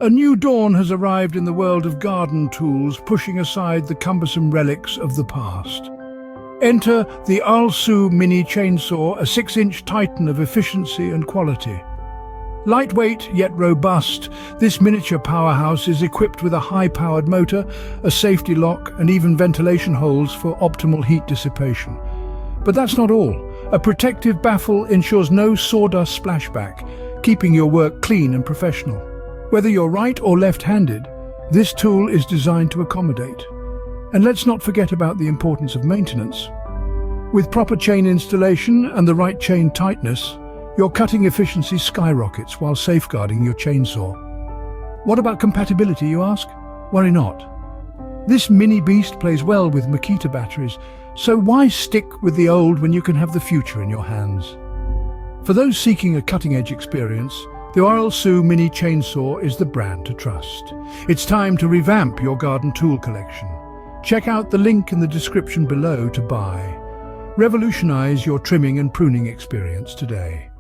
A new dawn has arrived in the world of garden tools, pushing aside the cumbersome relics of the past. Enter the RLSOO Mini Chainsaw, a 6-inch titan of efficiency and quality. Lightweight yet robust, this miniature powerhouse is equipped with a high-powered motor, a safety lock, and even ventilation holes for optimal heat dissipation. But that's not all. A protective baffle ensures no sawdust splashback, keeping your work clean and professional. Whether you're right or left-handed, this tool is designed to accommodate. And let's not forget about the importance of maintenance. With proper chain installation and the right chain tightness, your cutting efficiency skyrockets while safeguarding your chainsaw. What about compatibility, you ask? Worry not. This mini beast plays well with Makita batteries, so why stick with the old when you can have the future in your hands? For those seeking a cutting-edge experience, the RLSOO Mini Chainsaw is the brand to trust. It's time to revamp your garden tool collection. Check out the link in the description below to buy. Revolutionize your trimming and pruning experience today.